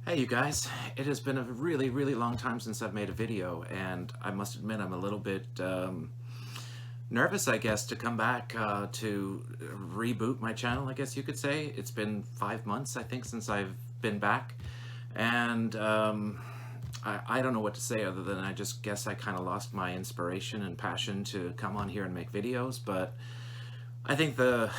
Hey you guys, it has been a really long time since I've made a video, and I must admit I'm a little bit nervous, I guess, to come back to reboot my channel, I guess you could say. It's been 5 months, I think, since I've been back, and I don't know what to say other than I just guess I kind of lost my inspiration and passion to come on here and make videos, but I think for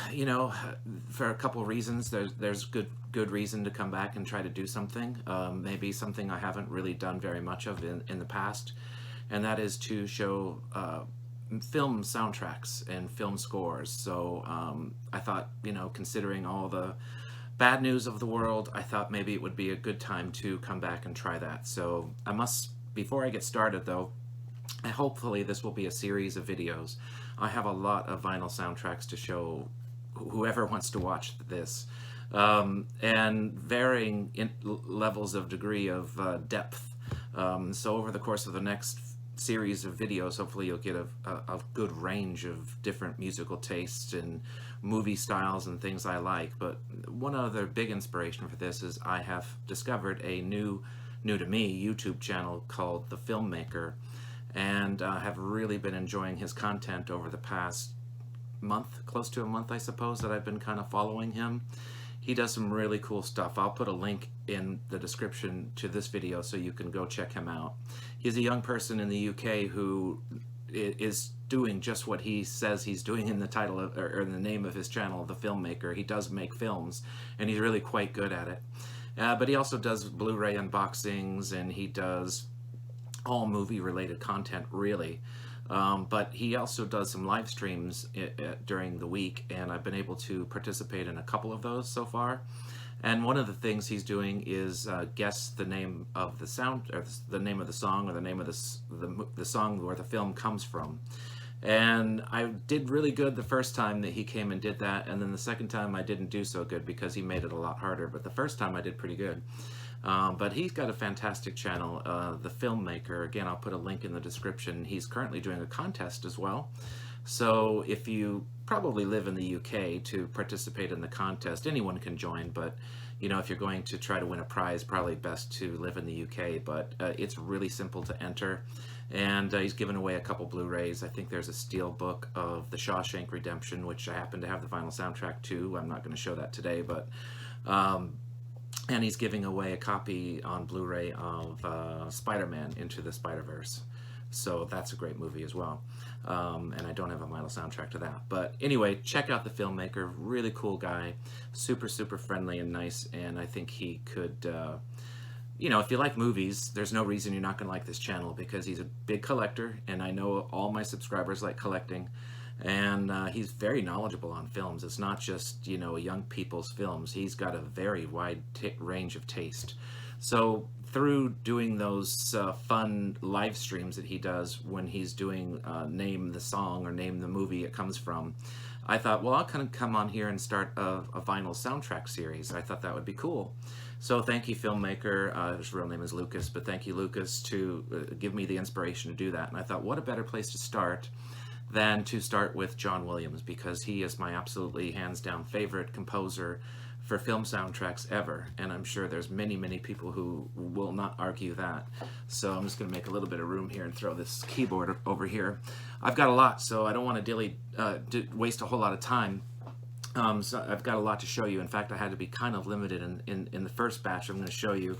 a couple reasons, there's good reason to come back and try to do something. Maybe something I haven't really done very much of in the past, and that is to show film soundtracks and film scores. So I thought, considering all the bad news of the world, I thought maybe it would be a good time to come back and try that. So before I get started though, hopefully this will be a series of videos. I have a lot of vinyl soundtracks to show whoever wants to watch this, and varying levels of degree of depth. So over the course of the next series of videos, hopefully you'll get a good range of different musical tastes and movie styles and things I like. But one other big inspiration for this is I have discovered a new to me YouTube channel called The Filmmaker, and have really been enjoying his content over the past month, close to a month I suppose, that I've been kind of following him. He does some really cool stuff. I'll put a link in the description to this video so you can go check him out. He's a young person in the UK who is doing just what he says he's doing in the title of, or in the name of his channel, The Filmmaker. He does make films, and he's really quite good at it. But he also does Blu-ray unboxings, and he does all movie related content, really. But he also does some live streams during the week, and I've been able to participate in a couple of those so far. And one of the things he's doing is guess the name of the sound, or the name of the song, or the name of the song where the film comes from. And I did really good the first time that he came and did that, and then the second time I didn't do so good because he made it a lot harder, but the first time I did pretty good. But he's got a fantastic channel, The Filmmaker. Again, I'll put a link in the description. He's currently doing a contest as well. So if you probably live in the UK, to participate in the contest, anyone can join, but if you're going to try to win a prize, probably best to live in the UK. But it's really simple to enter, and he's given away a couple Blu-rays. I think there's a steel book of The Shawshank Redemption, which I happen to have the vinyl soundtrack to. I'm not going to show that today, but and he's giving away a copy on Blu-ray of Spider-Man Into the Spider-Verse. So that's a great movie as well. And I don't have a vinyl soundtrack to that. But anyway, check out The Filmmaker. Really cool guy. Super friendly and nice. And I think he could, if you like movies, there's no reason you're not going to like this channel, because he's a big collector. And I know all my subscribers like collecting. And he's very knowledgeable on films. It's not just, young people's films. He's got a very wide range of taste. So through doing those fun live streams that he does when he's doing name the song or name the movie it comes from, I thought, well, I'll kind of come on here and start a vinyl soundtrack series. I thought that would be cool. So thank you, Filmmaker. His real name is Lucas, but thank you, Lucas, to give me the inspiration to do that. And I thought, what a better place to start than to start with John Williams, because he is my absolutely hands down favorite composer for film soundtracks ever, and I'm sure there's many people who will not argue that. So I'm just going to make a little bit of room here and throw this keyboard over here. I've got a lot, so I don't want to waste a whole lot of time. So I've got a lot to show you. In fact, I had to be kind of limited in the first batch I'm going to show you,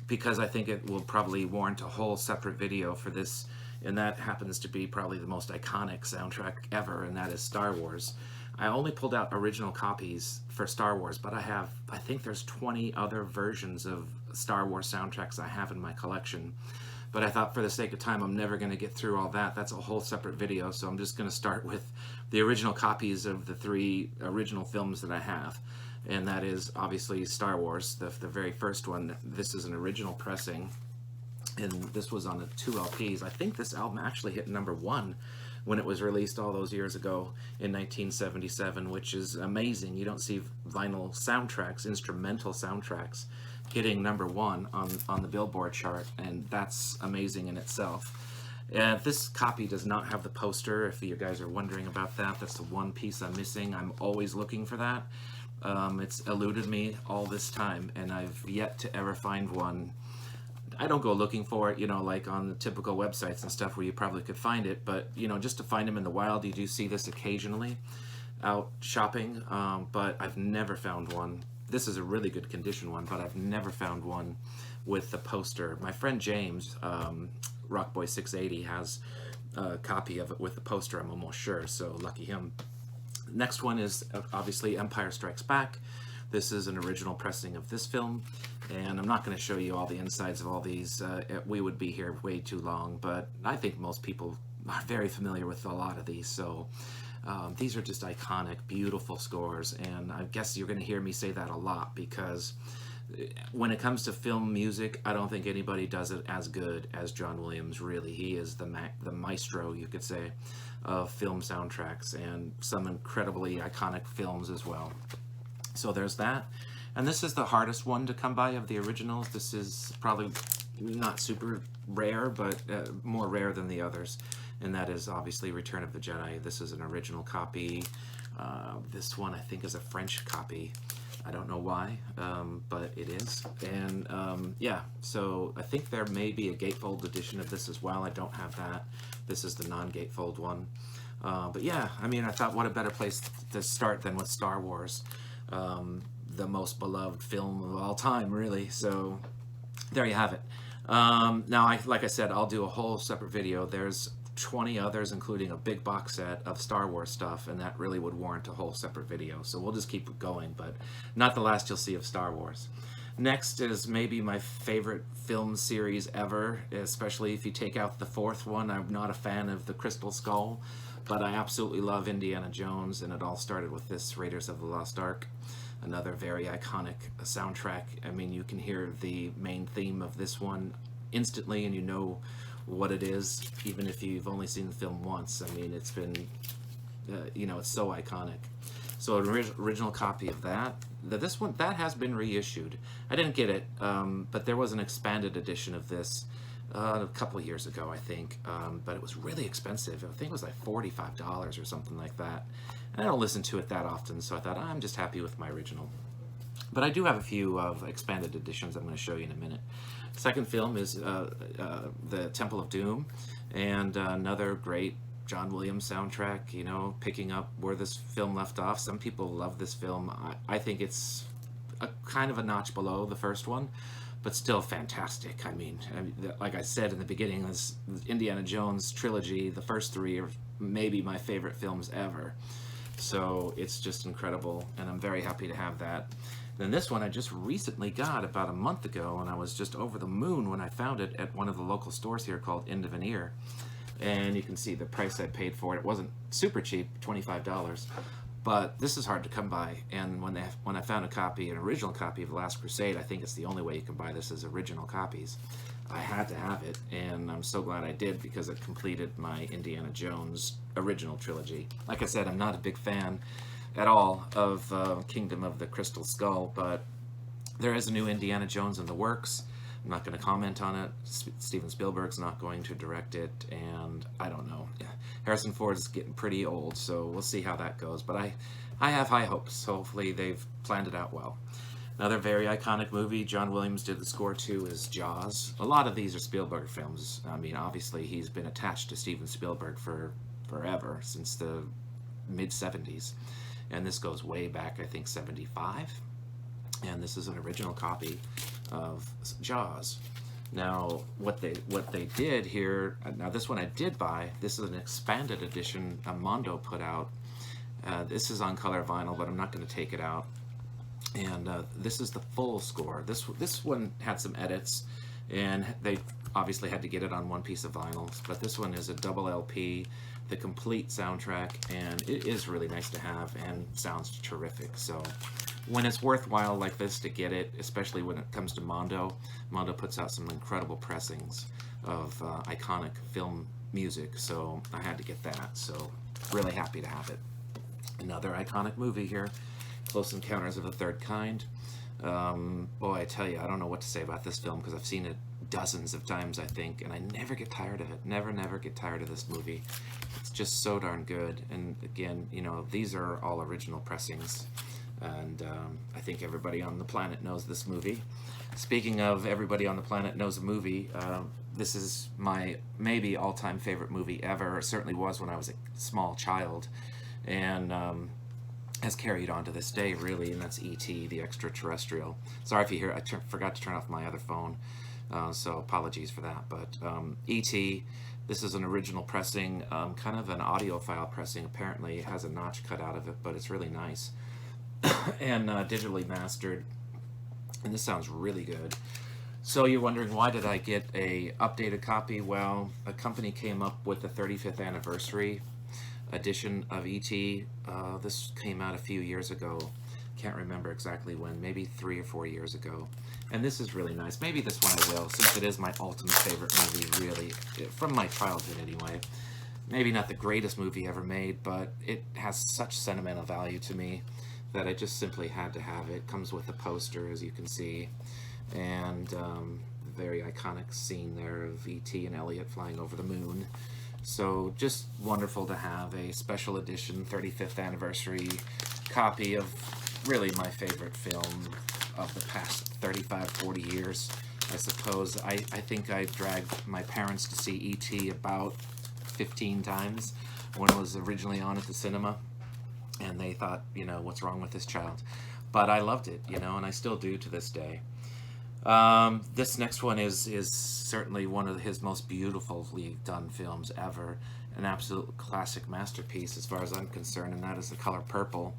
because I think it will probably warrant a whole separate video for this, and that happens to be probably the most iconic soundtrack ever, and that is Star Wars. I only pulled out original copies for Star Wars, but I think there's 20 other versions of Star Wars soundtracks I have in my collection. But I thought, for the sake of time, I'm never going to get through all that. That's a whole separate video, so I'm just going to start with the original copies of the 3 original films that I have. And that is obviously Star Wars, the very first one. This is an original pressing, and this was on the 2 LPs. I think this album actually hit #1 when it was released all those years ago in 1977, which is amazing. You don't see vinyl soundtracks, instrumental soundtracks, hitting #1 on the Billboard chart, and that's amazing in itself. This copy does not have the poster, if you guys are wondering about that. That's the one piece I'm missing. I'm always looking for that. It's eluded me all this time, and I've yet to ever find one. I don't go looking for it, you know, like on the typical websites and stuff where you probably could find it, but, you know, just to find them in the wild, you do see this occasionally out shopping, but I've never found one. This is a really good condition one, but I've never found one with the poster. My friend James, Rockboy680, has a copy of it with the poster, I'm almost sure, so lucky him. Next one is obviously Empire Strikes Back. This is an original pressing of this film, and I'm not going to show you all the insides of all these. We would be here way too long, but I think most people are very familiar with a lot of these, so these are just iconic, beautiful scores, and I guess you're going to hear me say that a lot because when it comes to film music, I don't think anybody does it as good as John Williams, really. He is the maestro, you could say, of film soundtracks, and some incredibly iconic films as well. So there's that. And this is the hardest one to come by of the originals. This is probably not super rare, but more rare than the others. And that is obviously Return of the Jedi. This is an original copy. This one I think is a French copy. I don't know why, but it is. And yeah, so I think there may be a gatefold edition of this as well. I don't have that. This is the non-gatefold one. But yeah, I mean, I thought what a better place to start than with Star Wars. The most beloved film of all time, really. So there you have it. Now, like I said, I'll do a whole separate video. There's 20 others, including a big box set of Star Wars stuff, and that really would warrant a whole separate video. So we'll just keep going, but not the last you'll see of Star Wars. Next is maybe my favorite film series ever, especially if you take out the fourth one. I'm not a fan of the Crystal Skull, but I absolutely love Indiana Jones, and it all started with this Raiders of the Lost Ark. Another very iconic soundtrack. I mean, you can hear the main theme of this one instantly, and you know what it is, even if you've only seen the film once. I mean, it's been, you know, it's so iconic. So an original copy of that. This one, that has been reissued. I didn't get it, but there was an expanded edition of this a couple of years ago, I think, but it was really expensive. I think it was like $45 or something like that. And I don't listen to it that often, so I thought I'm just happy with my original. But I do have a few of expanded editions I'm going to show you in a minute. Second film is the Temple of Doom, and another great John Williams soundtrack, you know, picking up where this film left off. Some people love this film. I think it's a kind of a notch below the first one, but still fantastic. I mean, like I said in the beginning, this Indiana Jones trilogy, the first three are maybe my favorite films ever. So it's just incredible, and I'm very happy to have that. Then this one I just recently got about a month ago, and I was just over the moon when I found it at one of the local stores here called Indiveneer. And you can see the price I paid for it. It wasn't super cheap, $25, but this is hard to come by. And when I found a copy, an original copy of The Last Crusade, I think it's the only way you can buy this as original copies. I had to have it, and I'm so glad I did because it completed my Indiana Jones original trilogy. Like I said, I'm not a big fan at all of Kingdom of the Crystal Skull, but there is a new Indiana Jones in the works. I'm not going to comment on it. Steven Spielberg's not going to direct it, and I don't know. Harrison Ford is getting pretty old, so we'll see how that goes. But I have high hopes. Hopefully they've planned it out well. Another very iconic movie John Williams did the score to is Jaws. A lot of these are Spielberg films. I mean, obviously he's been attached to Steven Spielberg for forever, since the mid-70s. And this goes way back, I think, 75. And this is an original copy of Jaws. Now, what they did here, now this one I did buy, this is an expanded edition Mondo put out. This is on color vinyl, but I'm not going to take it out. And this is the full score. This one had some edits, and they obviously had to get it on one piece of vinyl, but this one is a double LP, the complete soundtrack, and it is really nice to have and sounds terrific. So when it's worthwhile like this to get it, especially when it comes to Mondo, Mondo puts out some incredible pressings of iconic film music, so I had to get that, so really happy to have it. Another iconic movie here, Close Encounters of the Third Kind. Boy, I tell you, I don't know what to say about this film because I've seen it dozens of times, I think, and I never get tired of it. Never get tired of this movie. It's just so darn good. And again, you know, these are all original pressings and I think everybody on the planet knows this movie. Speaking of everybody on the planet knows a movie, this is my maybe all-time favorite movie ever. It certainly was when I was a small child, and has carried on to this day, really, and that's E.T. the Extraterrestrial. Sorry if you hear, forgot to turn off my other phone, so apologies for that. But E.T., this is an original pressing, kind of an audiophile pressing. Apparently it has a notch cut out of it, but it's really nice. And digitally mastered, and this sounds really good. So you're wondering, why did I get a updated copy? Well, a company came up with the 35th anniversary edition of E.T. This came out a few years ago. Can't remember exactly when, maybe 3 or 4 years ago. And this is really nice. Maybe this one I will, since it is my ultimate favorite movie, really, from my childhood anyway. Maybe not the greatest movie ever made, but it has such sentimental value to me that I just simply had to have it. It comes with a poster, as you can see, and very iconic scene there of E.T. and Elliot flying over the moon. So just wonderful to have a special edition 35th anniversary copy of really my favorite film of the past 35, 40 years, I suppose. I think I dragged my parents to see E.T. about 15 times when it was originally on at the cinema, and they thought, you know, what's wrong with this child? But I loved it, you know, and I still do to this day. This next one is certainly one of his most beautifully done films ever, an absolute classic masterpiece as far as I'm concerned, and that is The Color Purple.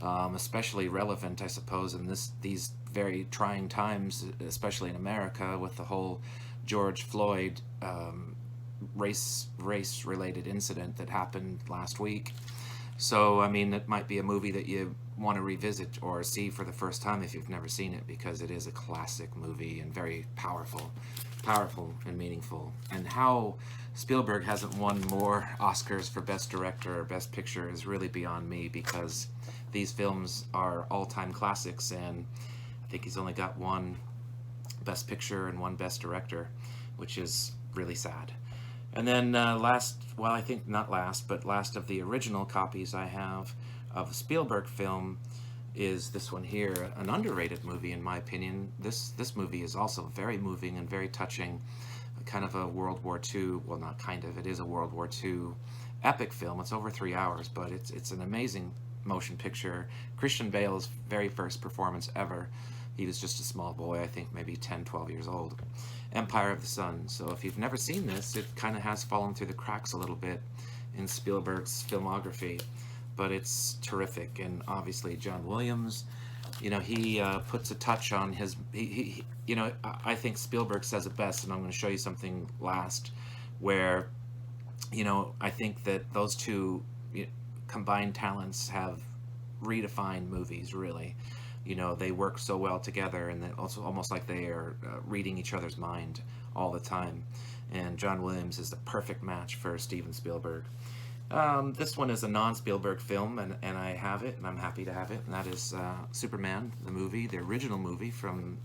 Especially relevant, I suppose, in these very trying times, especially in America, with the whole George Floyd race-related incident that happened last week. So, I mean, it might be a movie that you want to revisit or see for the first time if you've never seen it, because it is a classic movie and very powerful and meaningful. And how Spielberg hasn't won more Oscars for Best Director or Best Picture is really beyond me, because these films are all-time classics, and I think he's only got one Best Picture and one Best Director, which is really sad. And then last, well, I think not last, but last of the original copies I have of a Spielberg film is this one here, an underrated movie in my opinion. This movie is also very moving and very touching, kind of a World War II, well, not kind of, it is a World War II epic film. It's over 3 hours, but it's an amazing motion picture. Christian Bale's very first performance ever. He was just a small boy, I think maybe 10, 12 years old. Empire of the Sun. So if you've never seen this, it kind of has fallen through the cracks a little bit in Spielberg's filmography, but it's terrific. And obviously John Williams, you know, he puts a touch on his, you know, I think Spielberg says it best, and I'm going to show you something last, where, you know, I think that those two combined talents have redefined movies, really. You know, they work so well together, and then also almost like they are reading each other's mind all the time. And John Williams is the perfect match for Steven Spielberg. This one is a non-Spielberg film, and I have it, and I'm happy to have it, and that is Superman, the movie, the original movie from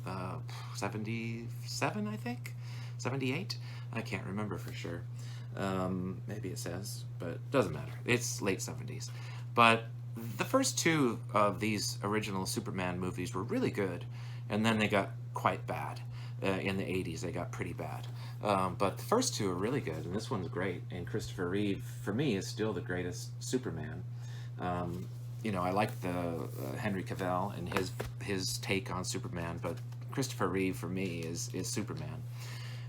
77, I think? 78? I can't remember for sure. Maybe it says, but doesn't matter. It's late 70s. But the first two of these original Superman movies were really good, and then they got quite bad. In the 80s, they got pretty bad. But the first two are really good, and this one's great. And Christopher Reeve, for me, is still the greatest Superman. You know, I like the Henry Cavill and his take on Superman, but Christopher Reeve, for me, is Superman.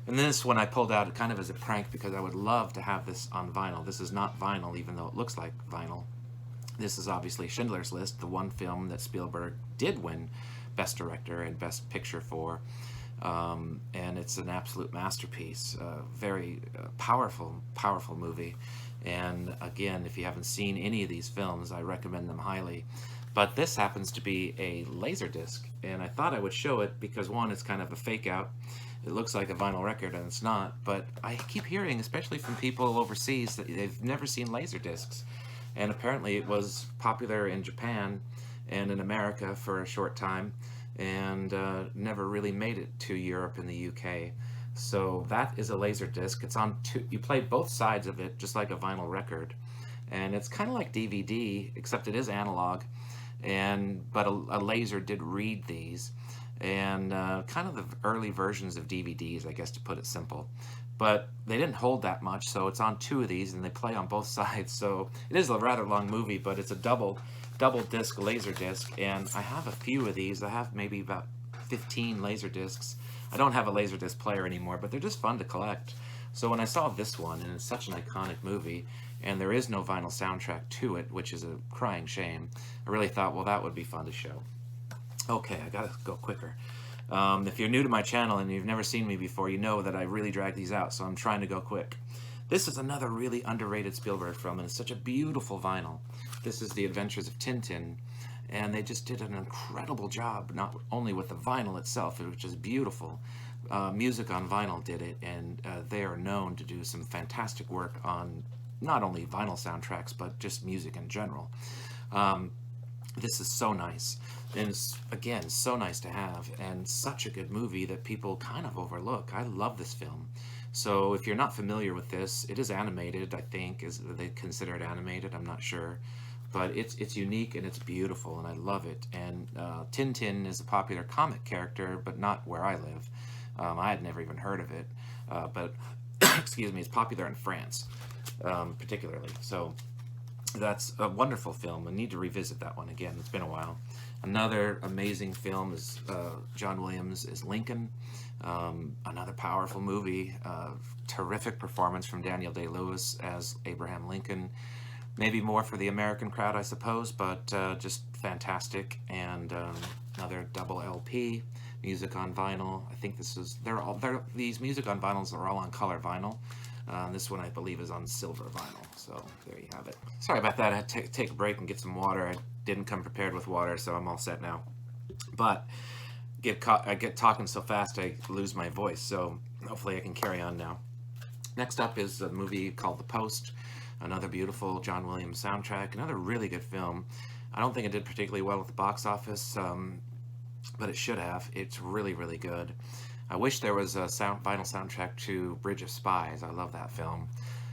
And this one I pulled out kind of as a prank, because I would love to have this on vinyl. This is not vinyl, even though it looks like vinyl. This is obviously Schindler's List, the one film that Spielberg did win Best Director and Best Picture for. And it's an absolute masterpiece. Very powerful movie. And again, if you haven't seen any of these films, I recommend them highly. But this happens to be a Laserdisc, and I thought I would show it because, one, it's kind of a fake out. It looks like a vinyl record, and it's not. But I keep hearing, especially from people overseas, that they've never seen Laserdiscs. And apparently it was popular in Japan and in America for a short time, and never really made it to Europe and the UK. So that is a Laserdisc. It's on you play both sides of it just like a vinyl record, and it's kind of like DVD, except it is analog, but a laser did read these, and kind of the early versions of DVDs, I guess, to put it simple. But they didn't hold that much, so it's on 2 of these, and they play on both sides. So it is a rather long movie, but it's a double disc laser disc, and I have a few of these. I have maybe about 15 laser discs. I don't have a laser disc player anymore, but they're just fun to collect. So when I saw this one, and it's such an iconic movie, and there is no vinyl soundtrack to it, which is a crying shame, I really thought, well, that would be fun to show. Okay, I gotta go quicker. If you're new to my channel and you've never seen me before, you know that I really drag these out, so I'm trying to go quick. This is another really underrated Spielberg film, and it's such a beautiful vinyl. This is The Adventures of Tintin, and they just did an incredible job, not only with the vinyl itself, which is beautiful. Music on Vinyl did it, and they are known to do some fantastic work on not only vinyl soundtracks, but just music in general. This is so nice, and it's, again, so nice to have, and such a good movie that people kind of overlook. I love this film. So if you're not familiar with this, it is animated, I think. Is they consider it animated? I'm not sure. But it's unique and it's beautiful, and I love it. And Tintin is a popular comic character, but not where I live. I had never even heard of it. But, excuse me, it's popular in France, particularly. So that's a wonderful film. I need to revisit that one again. It's been a while. Another amazing film is John Williams is Lincoln. Another powerful movie. Terrific performance from Daniel Day-Lewis as Abraham Lincoln. Maybe more for the American crowd, I suppose, but just fantastic. And another double LP, music on vinyl. I think this is, these music on vinyls are all on color vinyl. This one, I believe, is on silver vinyl. So there you have it. Sorry about that. I had to take a break and get some water. I didn't come prepared with water, so I'm all set now. But I get talking so fast I lose my voice, so hopefully I can carry on now. Next up is a movie called The Post. Another beautiful John Williams soundtrack. Another really good film. I don't think it did particularly well at the box office, but it should have. It's really, really good. I wish there was a vinyl soundtrack to Bridge of Spies. I love that film.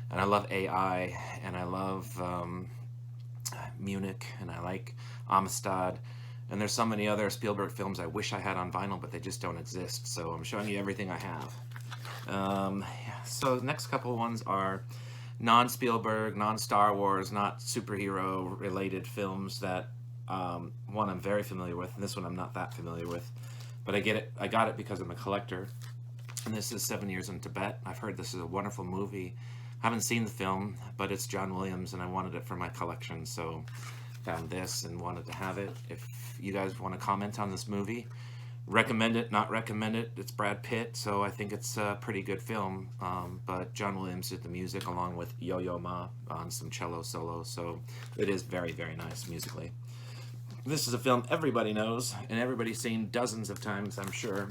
And I love AI, and I love Munich, and I like Amistad. And there's so many other Spielberg films I wish I had on vinyl, but they just don't exist. So I'm showing you everything I have. Yeah. So the next couple ones are non-Spielberg, non-Star Wars, not superhero-related films that one I'm very familiar with, and this one I'm not that familiar with. But I get it. I got it because I'm a collector. And this is 7 Years in Tibet. I've heard this is a wonderful movie. I haven't seen the film, but it's John Williams, and I wanted it for my collection, so found this and wanted to have it. If you guys want to comment on this movie, recommend it, not recommend it. It's Brad Pitt, so I think it's a pretty good film. But John Williams did the music along with Yo-Yo Ma on some cello solos, so it is very, very nice musically. This is a film everybody knows, and everybody's seen dozens of times, I'm sure.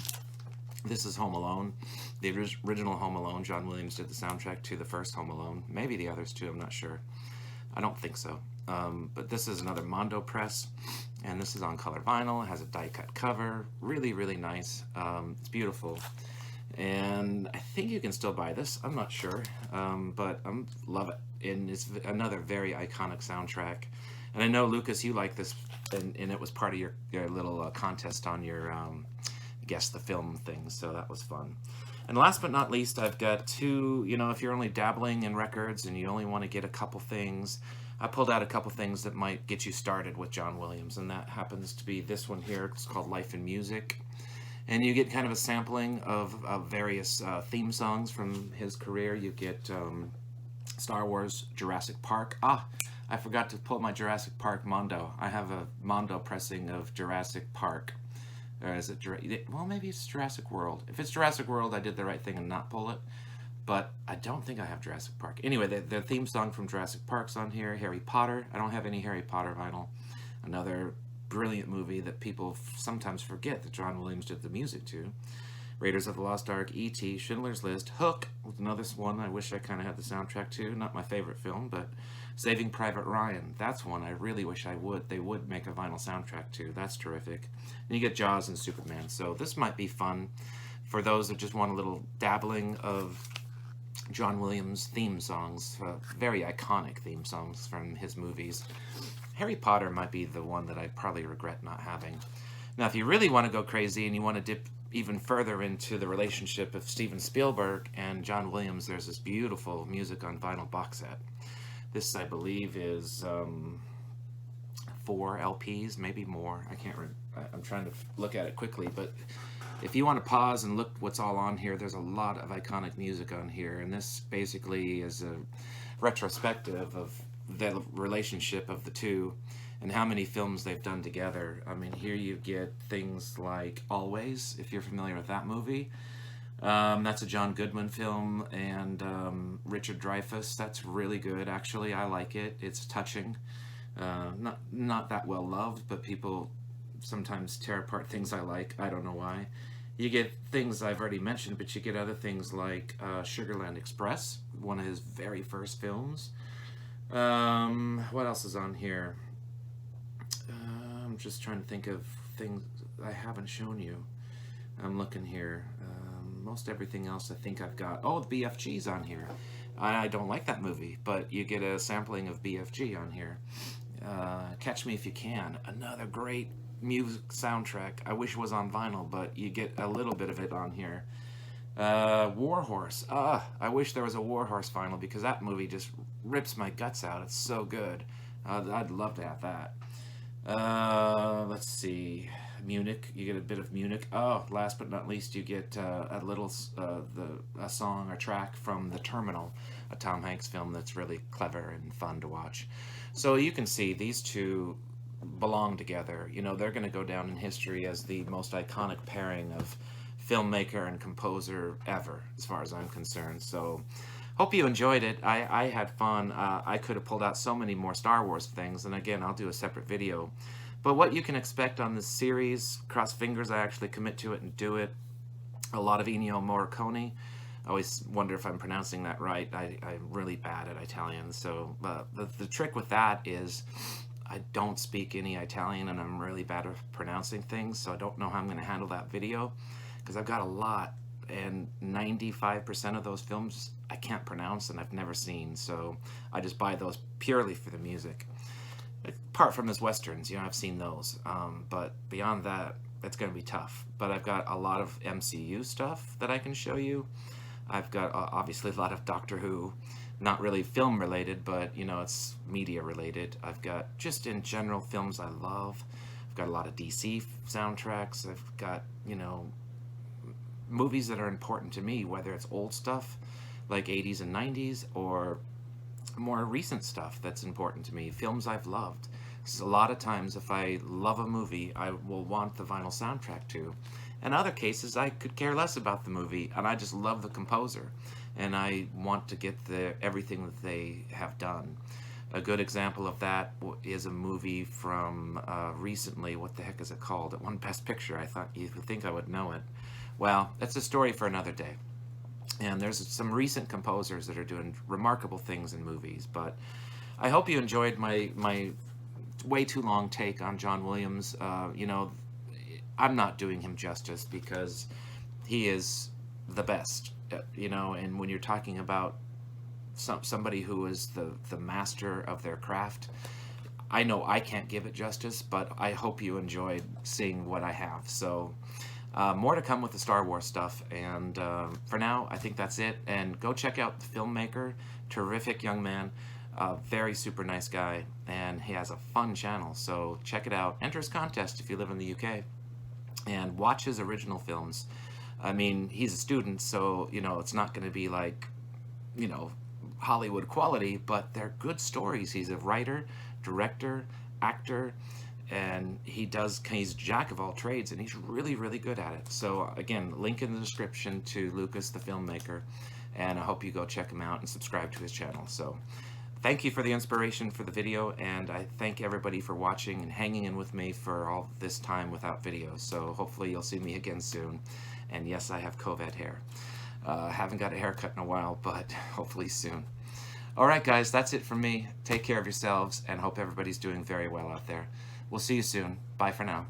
This is Home Alone. The original Home Alone. John Williams did the soundtrack to the first Home Alone. Maybe the others too, I'm not sure. I don't think so. But this is another Mondo press, and this is on color vinyl. It has a die-cut cover. Really, really nice. It's beautiful. And I think you can still buy this. I'm not sure, but I love it. And it's another very iconic soundtrack. And I know, Lucas, you like this, and it was part of your little contest on your Guess the Film thing, so that was fun. And last but not least, I've got two, if you're only dabbling in records and you only want to get a couple things, I pulled out a couple things that might get you started with John Williams, and that happens to be this one here. It's called Life in Music. And you get kind of a sampling of various theme songs from his career. You get Star Wars, Jurassic Park. I forgot to pull my Jurassic Park Mondo. I have a Mondo pressing of Jurassic Park. Or is it, well, maybe it's Jurassic World. If it's Jurassic World, I did the right thing and not pull it. But I don't think I have Jurassic Park. Anyway, the theme song from Jurassic Park's on here. Harry Potter. I don't have any Harry Potter vinyl. Another brilliant movie that people sometimes forget that John Williams did the music to. Raiders of the Lost Ark, E.T., Schindler's List, Hook was another one I wish I kind of had the soundtrack to. Not my favorite film, but Saving Private Ryan. That's one I really wish they would make a vinyl soundtrack to. That's terrific. And you get Jaws and Superman. So this might be fun for those that just want a little dabbling of John Williams theme songs, very iconic theme songs from his movies. Harry Potter might be the one that I probably regret not having. Now, if you really want to go crazy and you want to dip even further into the relationship of Steven Spielberg and John Williams, there's this beautiful music on vinyl box set. This, I believe, is 4 LPs, maybe more. I'm trying to look at it quickly, but if you want to pause and look what's all on here, there's a lot of iconic music on here, and this basically is a retrospective of the relationship of the two and how many films they've done together. I mean, here you get things like Always, if you're familiar with that movie. That's a John Goodman film, and Richard Dreyfuss. That's really good, actually. I like it. It's touching. Not that well loved, but people sometimes tear apart things I like. I don't know why. You get things I've already mentioned, but you get other things like Sugarland Express, one of his very first films. What else is on here? I'm just trying to think of things I haven't shown you. I'm looking here. Most everything else I think I've got. Oh, the BFG's on here. I don't like that movie, but you get a sampling of BFG on here. Catch Me If You Can, another great music soundtrack. I wish it was on vinyl, but you get a little bit of it on here. War Horse. I wish there was a War Horse vinyl, because that movie just rips my guts out. It's so good. I'd love to have that. Let's see. Munich. You get a bit of Munich. Oh, last but not least, you get a little a song or track from The Terminal, a Tom Hanks film that's really clever and fun to watch. So you can see these two belong together. You know, they're going to go down in history as the most iconic pairing of filmmaker and composer ever, as far as I'm concerned. So hope you enjoyed it. I had fun. I could have pulled out so many more Star Wars things, and again, I'll do a separate video. But what you can expect on this series, cross fingers I actually commit to it and do it. A lot of Ennio Morricone. I always wonder if I'm pronouncing that right. I'm really bad at Italian. So the trick with that is I don't speak any Italian, and I'm really bad at pronouncing things. So I don't know how I'm going to handle that video, because I've got a lot, and 95% of those films I can't pronounce and I've never seen. So I just buy those purely for the music. Apart from his westerns, you know, I've seen those, but beyond that, it's going to be tough. But I've got a lot of MCU stuff that I can show you. I've got obviously a lot of Doctor Who, not really film related, but you know, it's media related. I've got just in general films I love. I've got a lot of DC soundtracks. I've got, you know, movies that are important to me, whether it's old stuff like 80s and 90s, or more recent stuff that's important to me, films I've loved. So a lot of times if I love a movie, I will want the vinyl soundtrack too. In other cases, I could care less about the movie, and I just love the composer, and I want to get everything that they have done. A good example of that is a movie from recently. What the heck is it called? It won Best Picture. I thought you would think I would know it. Well, that's a story for another day. And there's some recent composers that are doing remarkable things in movies. But I hope you enjoyed my way too long take on John Williams. You know, I'm not doing him justice, because he is the best. You know, and when you're talking about somebody who is the master of their craft, I know I can't give it justice, but I hope you enjoyed seeing what I have. So more to come with the Star Wars stuff, and for now, I think that's it. And go check out the filmmaker, terrific young man, very super nice guy, and he has a fun channel, so check it out. Enter his contest if you live in the UK, and watch his original films. I mean, he's a student, so, you know, it's not going to be like, you know, Hollywood quality, but they're good stories. He's a writer, director, actor, and he's jack of all trades, and he's really, really good at it. So again, link in the description to Lucas the filmmaker, and I hope you go check him out and subscribe to his channel. So thank you for the inspiration for the video, and I thank everybody for watching and hanging in with me for all this time without videos. So hopefully you'll see me again soon. And yes, I have COVID hair. Haven't got a haircut in a while, but hopefully soon. Alright guys, that's it from me. Take care of yourselves, and hope everybody's doing very well out there. We'll see you soon. Bye for now.